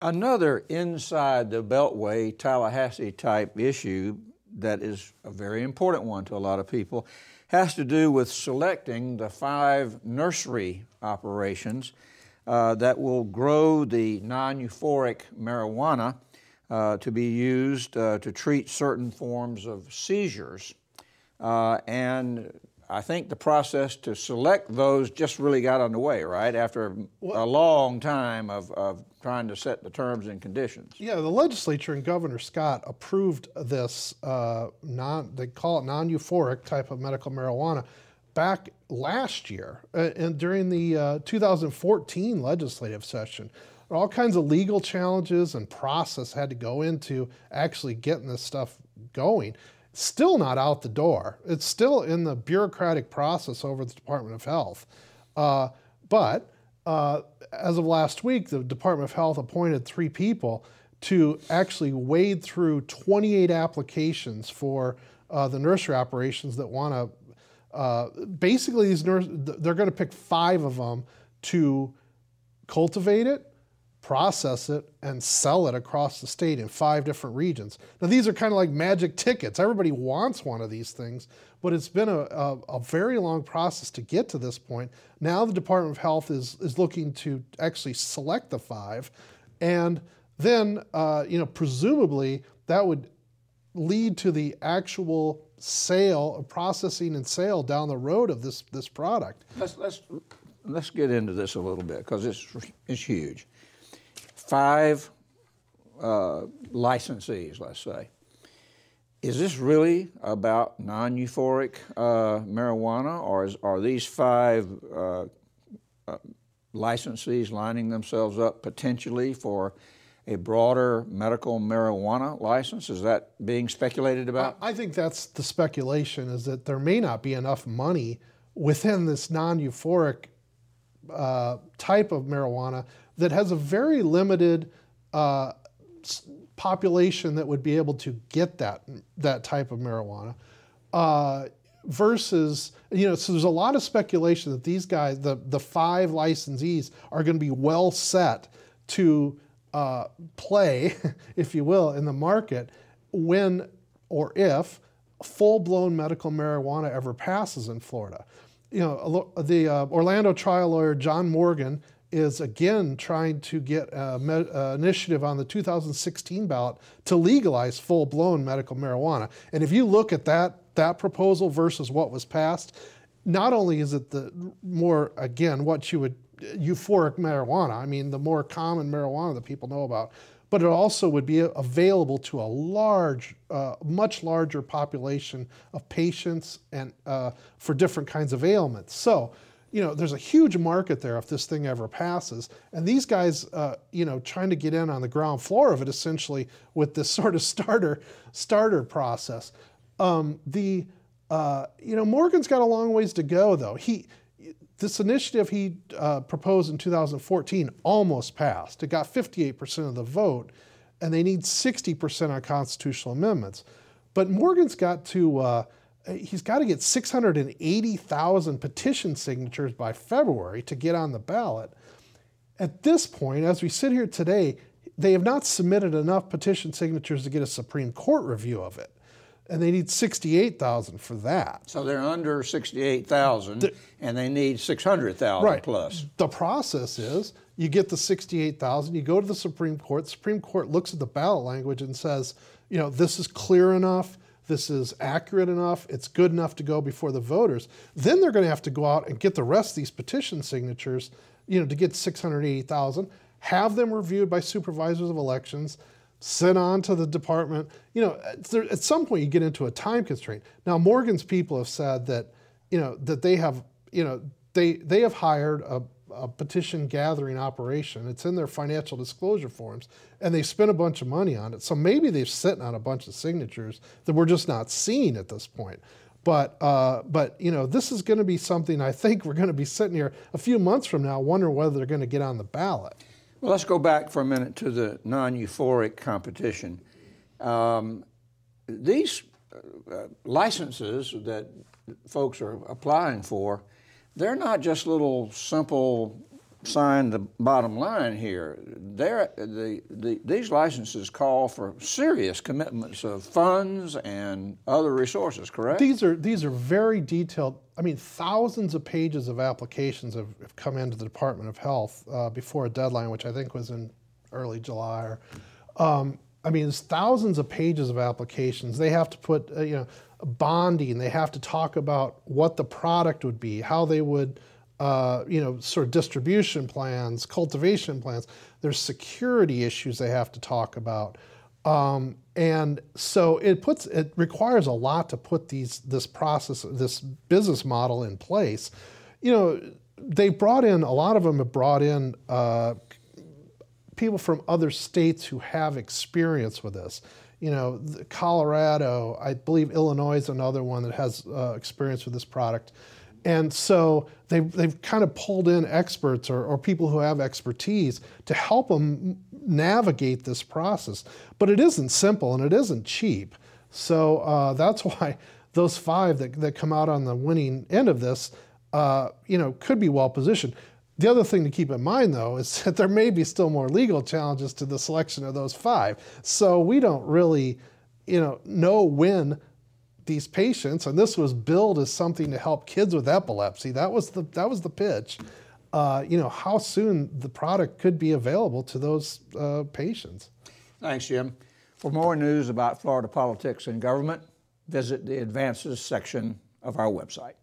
Another inside the Beltway, Tallahassee type issue that is a very important one to a lot of people has to do with selecting the 5 nursery operations that will grow the non-euphoric marijuana to be used to treat certain forms of seizures. And I think the process to select those just really got underway, right, after a long time of trying to set the terms and conditions. Yeah, the legislature and Governor Scott approved this, they call it non-euphoric type of medical marijuana, back last year and during the 2014 legislative session. All kinds of legal challenges and process had to go into actually getting this stuff going. Still not out the door. It's still in the bureaucratic process over the Department of Health. But as of last week, the Department of Health appointed 3 people to actually wade through 28 applications for the nursery operations that want to, basically they're going to pick 5 of them to cultivate it, process it, and sell it across the state in 5 different regions. Now, these are kind of like magic tickets. Everybody wants one of these things, but it's been a very long process to get to this point. Now the Department of Health is looking to actually select the 5, and then, presumably that would lead to the actual sale, processing and sale down the road of this product. Let's get into this a little bit because it's huge. 5 licensees, let's say. Is this really about non-euphoric marijuana, or are these 5 licensees lining themselves up potentially for a broader medical marijuana license? Is that being speculated about? I think that's the speculation, is that there may not be enough money within this non-euphoric type of marijuana that has a very limited population that would be able to get that type of marijuana, versus, so there's a lot of speculation that these guys, the 5 licensees, are going to be well set to play, if you will, in the market when or if full-blown medical marijuana ever passes in Florida. The Orlando trial lawyer John Morgan is again trying to get an initiative on the 2016 ballot to legalize full-blown medical marijuana. And if you look at that proposal versus what was passed, not only is it the more, again, what you would, euphoric marijuana, I mean the more common marijuana that people know about, but it also would be available to a large, much larger population of patients and for different kinds of ailments. So, there's a huge market there if this thing ever passes. And these guys, trying to get in on the ground floor of it essentially with this sort of starter process. Morgan's got a long ways to go though. This initiative he proposed in 2014 almost passed. It got 58% of the vote, and they need 60% on constitutional amendments. But Morgan's got to, he's got to get 680,000 petition signatures by February to get on the ballot. At this point, as we sit here today, they have not submitted enough petition signatures to get a Supreme Court review of it. And they need 68,000 for that. So they're under 68,000, and they need 600,000 right. plus. The process is you get the 68,000, you go to the Supreme Court looks at the ballot language and says, this is clear enough, this is accurate enough, it's good enough to go before the voters. Then they're going to have to go out and get the rest of these petition signatures, to get 680,000, have them reviewed by supervisors of elections, sent on to the department. At some point you get into a time constraint. Now, Morgan's people have said that, that they have, they have hired a petition gathering operation. It's in their financial disclosure forms, and they spent a bunch of money on it. So maybe they're sitting on a bunch of signatures that we're just not seeing at this point. But this is going to be something I think we're going to be sitting here a few months from now wondering whether they're going to get on the ballot. Well, let's go back for a minute to the non-euphoric competition. These licenses that folks are applying for, they're not just little simple sign the bottom line here. these licenses call for serious commitments of funds and other resources, correct? These are very detailed. I mean, thousands of pages of applications have come into the Department of Health before a deadline, which I think was in early July. I mean, there's thousands of pages of applications. They have to put, bonding. They have to talk about what the product would be, how they would, sort of distribution plans, cultivation plans. There's security issues they have to talk about. And so it requires a lot to put this business model in place. They brought in, a lot of them have brought in people from other states who have experience with this. Colorado, I believe Illinois is another one that has experience with this product. And so they've kind of pulled in experts or people who have expertise to help them navigate this process. But it isn't simple and it isn't cheap. So that's why those 5 that come out on the winning end of this, could be well positioned. The other thing to keep in mind, though, is that there may be still more legal challenges to the selection of those 5. So we don't really, know when these patients, and this was billed as something to help kids with epilepsy. That was the pitch. How soon the product could be available to those patients. Thanks, Jim. For more news about Florida politics and government, visit the Advances section of our website.